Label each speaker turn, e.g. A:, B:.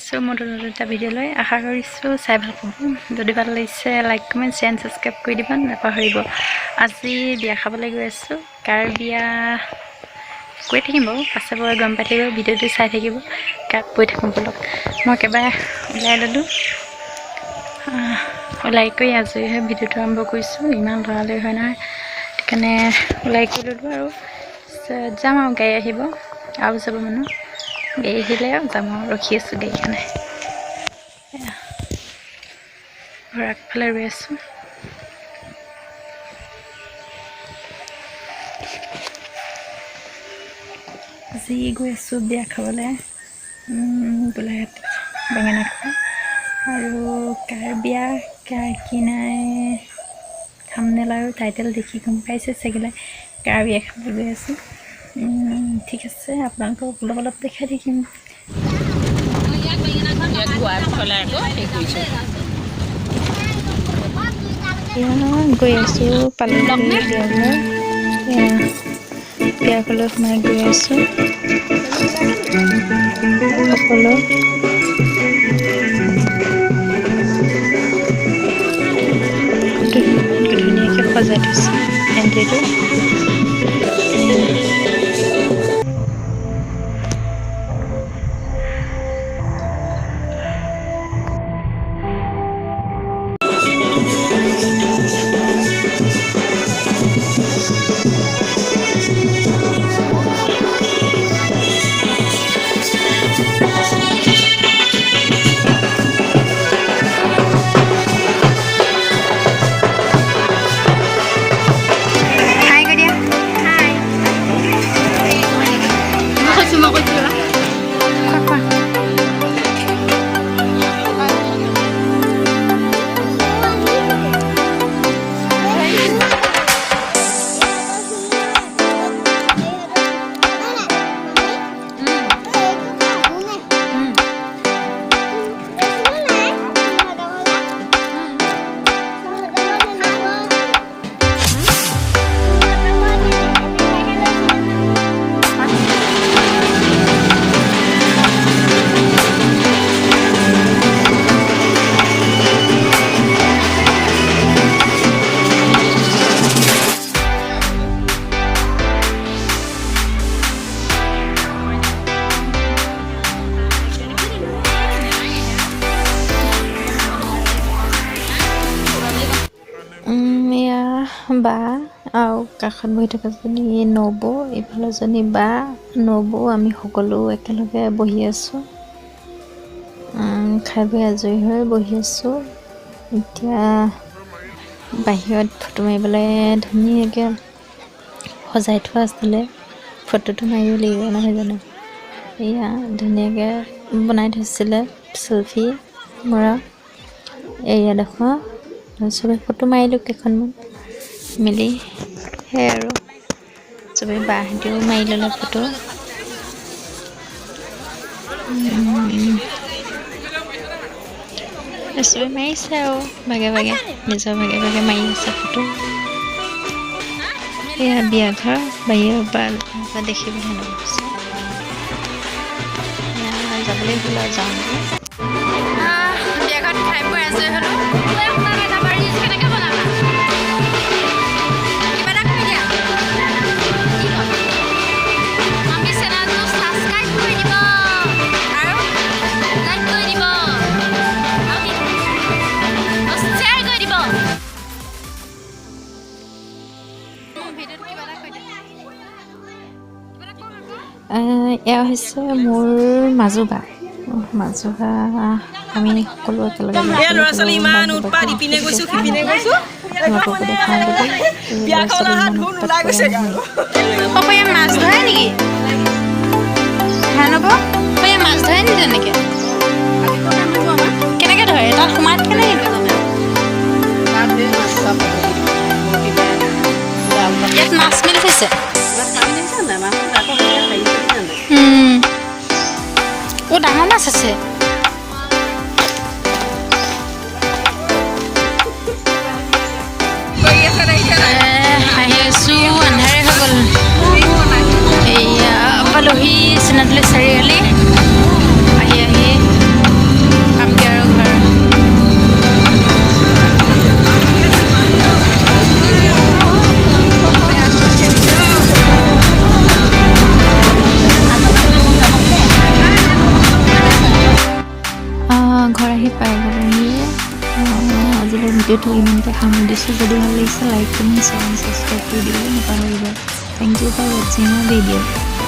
A: আছোঁ মোৰ নতুন এটা ভিডিঅ'লৈ আশা কৰিছোঁ চাই ভাল পাব যদি ভাল লাগিছে লাইক কমেণ্ট শ্বেয়াৰ ছাবস্ক্ৰাইব কৰি দিব নাপাহৰিব আজি বিয়া খাবলৈ গৈ আছোঁ কাৰ বিয়া কৈ থাকিম বাৰু পাছে বাৰু গম পাই থাকিব ভিডিঅ'টো চাই থাকিব কৈ থাকোঁ বলক মই একেবাৰে ওলাই ল'লোঁ ওলাই কৰি আজৰি হৈ ভিডিঅ'টো আৰম্ভ কৰিছোঁ ইমান লৰালৰি হয় নহয় সেইকাৰণে ওলাই কৰি ল'লোঁ আৰু যাম আৰু গাড়ী আহিব আৰু যাব মানুহ গাড়ী আহিলে যাম আৰু ৰখি আছোঁ গাড়ীখনে ঘৰ আগফালে ৰৈ আছোঁ আজি গৈ আছোঁ বিয়া খাবলৈ গোলাঘাট বেঙেনা খোৱা আৰু কাৰ বিয়া কাৰ কি নাই থাম্বনেইল আৰু টাইটেল দেখি গম পাইছে চাগিলে কাৰ বিয়া খাবলৈ গৈ আছোঁ ঠিক আছে আপোনালোকক অলপ অলপ দেখাই থাকিম গৈ আছোঁ পালোহি বিয়া ঘৰ বিয়া ঘৰলৈ সোমাই গৈ আছোঁ সকলো ধুনীয়াকৈ সজাই থৈছে এণ্ট্ৰিটো বা আৰু কাষত বহি থকাজনী নবৌ এইফালৰজনী বা নবৌ আমি সকলো একেলগে বহি আছোঁ খাই বৈ আজৰি হৈ বহি আছোঁ এতিয়া বাহিৰত ফটো মাৰিবলৈ ধুনীয়াকৈ সজাই থোৱা আছিলে ফটোটো মাৰিব লাগিব নহয় জানো এয়া ধুনীয়াকৈ বনাই থৈছিলে চেলফি মৰা এয়া দেখোঁ চবেই ফটো মাৰিলোঁ কেইখনমান মিলি সেই আৰু চবেই বাহঁতেও মাৰি ল'লে ফটো চবেই মাৰিছে আৰু ভাগে ভাগে নিজৰ ভাগে ভাগে মাৰি আছে ফটো এয়া বিয়া ঘৰ বাহিৰৰ পৰা দেখিবলৈ নগৈছে যাবলৈ হ'ল আৰু যাওঁ বিয়া ঘৰত খাই বৈ আজৰি হ'লোঁ এয়া হৈছে মোৰ মাজু বা আমি সকলো একেলগে মাছ ধৰে নেকি মাছ ধৰে নেকি তেনেকৈ কেনেকৈ ধৰে তাত সোমাই কেনেকৈ ইয়াত মাছ মেলি থৈছে ডাঙৰ মাছ আছে আহি আছোঁ আন্ধাৰে হৈ গ'ল এয়া পালোহি চিনাতলি চাৰিআলি আহি ভিডিঅ'টো ইমানতে সামৰি দিছোঁ। যদি ভাল লাগিছে like comment share and subscribe কৰি দিবলৈ নাপাহৰিব। থেংক ইউ ফৰ ৱাচিং মাই ভিডিঅ'।